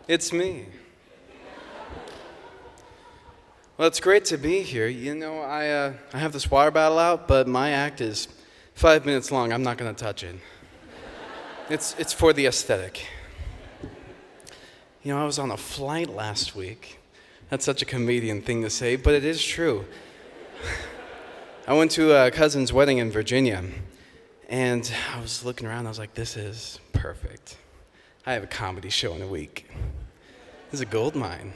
It's me. Well, it's great to be here. You know, I have this water bottle out, but my act is 5 minutes long. I'm not going to touch it. It's for the aesthetic. You know, I was on a flight last week. That's such a comedian thing to say, but it is true. I went to a cousin's wedding in Virginia, and I was looking around. I was like, this is perfect. I have a comedy show in a week. This is a gold mine.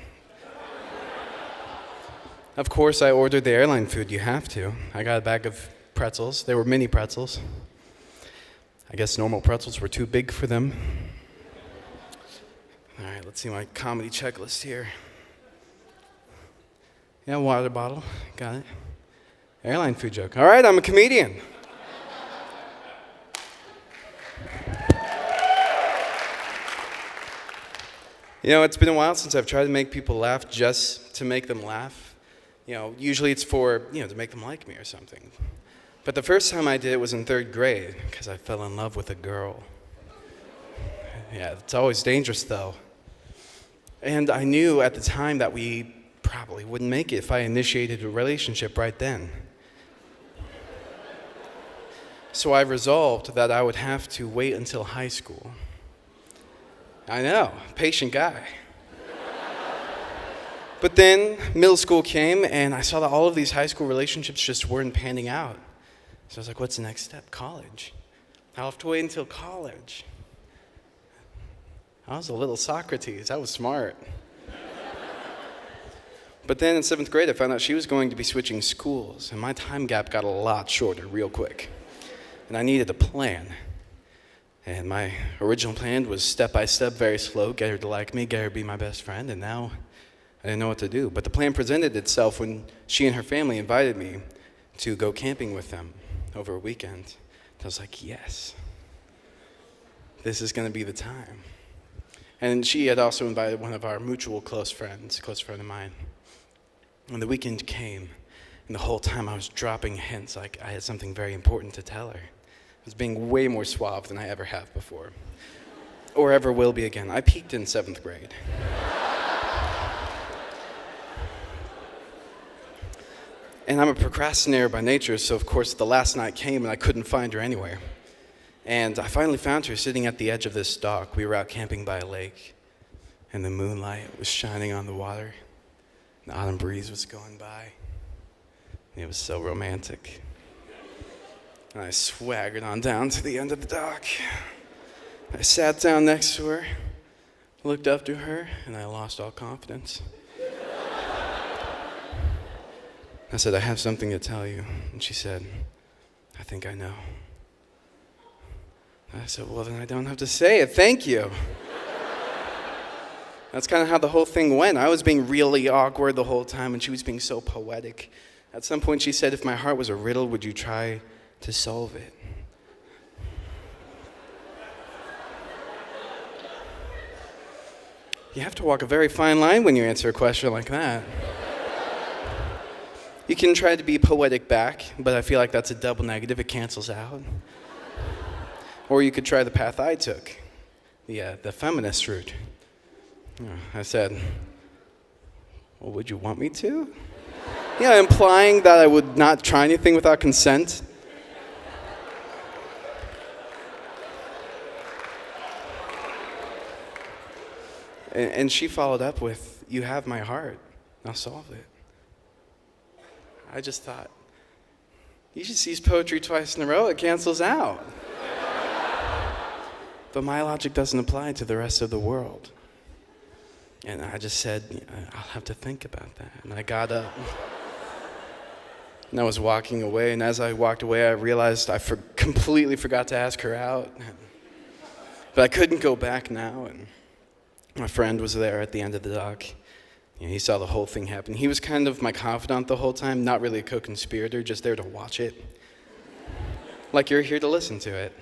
Of course, I ordered the airline food. You have to. I got a bag of pretzels. They were mini pretzels. I guess normal pretzels were too big for them. All right, let's see my comedy checklist here. Yeah, water bottle. Got it. Airline food joke. All right, I'm a comedian. You know, it's been a while since I've tried to make people laugh just to make them laugh. You know, usually it's for, to make them like me or something. But the first time I did it was in 3rd grade, because I fell in love with a girl. Yeah, it's always dangerous, though. And I knew at the time that we probably wouldn't make it if I initiated a relationship right then. So I resolved that I would have to wait until high school. I know, patient guy. But then middle school came, and I saw that all of these high school relationships just weren't panning out. So I was like, what's the next step? College. I'll have to wait until college. I was a little Socrates. I was smart. But then in 7th grade, I found out she was going to be switching schools, and my time gap got a lot shorter real quick. And I needed a plan. And my original plan was step by step, very slow, get her to like me, get her to be my best friend, and now I didn't know what to do. But the plan presented itself when she and her family invited me to go camping with them over a weekend. I was like, yes, this is going to be the time. And she had also invited one of our mutual close friends, a close friend of mine. And the weekend came, and the whole time I was dropping hints like I had something very important to tell her. I was being way more suave than I ever have before, or ever will be again. I peaked in 7th grade. And I'm a procrastinator by nature, so of course the last night came and I couldn't find her anywhere. And I finally found her sitting at the edge of this dock. We were out camping by a lake, and the moonlight was shining on the water. The autumn breeze was going by. It was so romantic. And I swaggered on down to the end of the dock. I sat down next to her, looked up to her, and I lost all confidence. I said, I have something to tell you. And she said, I think I know. I said, well, then I don't have to say it. Thank you. That's kind of how the whole thing went. I was being really awkward the whole time, and she was being so poetic. At some point, she said, if my heart was a riddle, would you try to solve it? You have to walk a very fine line when you answer a question like that. You can try to be poetic back, but I feel like that's a double negative. It cancels out. Or you could try the path I took, the feminist route. I said, well, would you want me to? Yeah, implying that I would not try anything without consent. And she followed up with, you have my heart, now solve it. I just thought, you should seize poetry twice in a row, it cancels out. But my logic doesn't apply to the rest of the world. And I just said, I'll have to think about that. And I got up. And I was walking away, and as I walked away, I realized I completely forgot to ask her out. But I couldn't go back now, and my friend was there at the end of the dock. He saw the whole thing happen. He was kind of my confidant the whole time, not really a co-conspirator, just there to watch it. Like you're here to listen to it.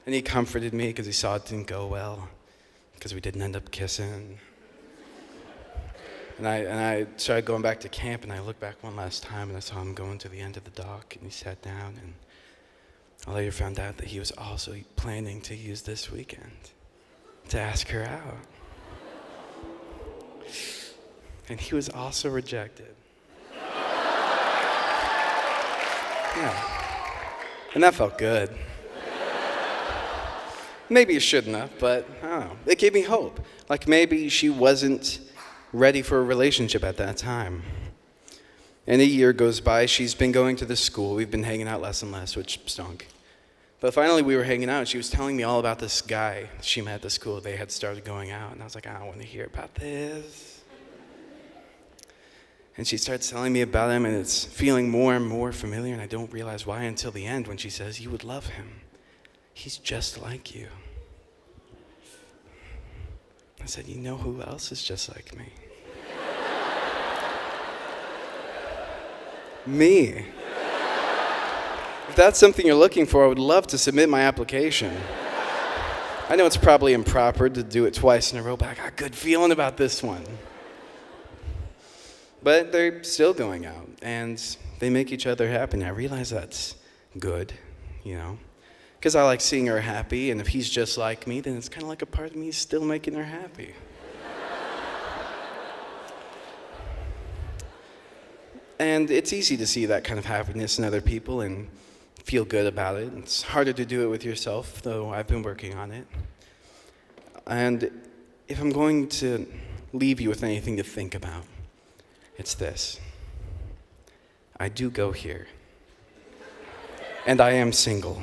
And he comforted me because he saw it didn't go well, because we didn't end up kissing. And I started going back to camp, and I looked back one last time, and I saw him going to the end of the dock, and he sat down, and I later found out that he was also planning to use this weekend to ask her out. And he was also rejected. Yeah. And that felt good. Maybe it shouldn't have, but I don't know. It gave me hope. Like maybe she wasn't ready for a relationship at that time. And a year goes by. She's been going to this school. We've been hanging out less and less, which stunk. But finally we were hanging out, and she was telling me all about this guy she met at the school. They had started going out, and I was like, I don't want to hear about this. And she starts telling me about him, and it's feeling more and more familiar, and I don't realize why until the end when she says, you would love him. He's just like you. I said, you know who else is just like me? Me. If that's something you're looking for, I would love to submit my application. I know it's probably improper to do it twice in a row, but I got a good feeling about this one. But they're still going out, and they make each other happy, and I realize that's good, you know? Because I like seeing her happy, and if he's just like me, then it's kind of like a part of me still making her happy. And it's easy to see that kind of happiness in other people and feel good about it. It's harder to do it with yourself, though I've been working on it. And if I'm going to leave you with anything to think about, it's this. I do go here. And I am single.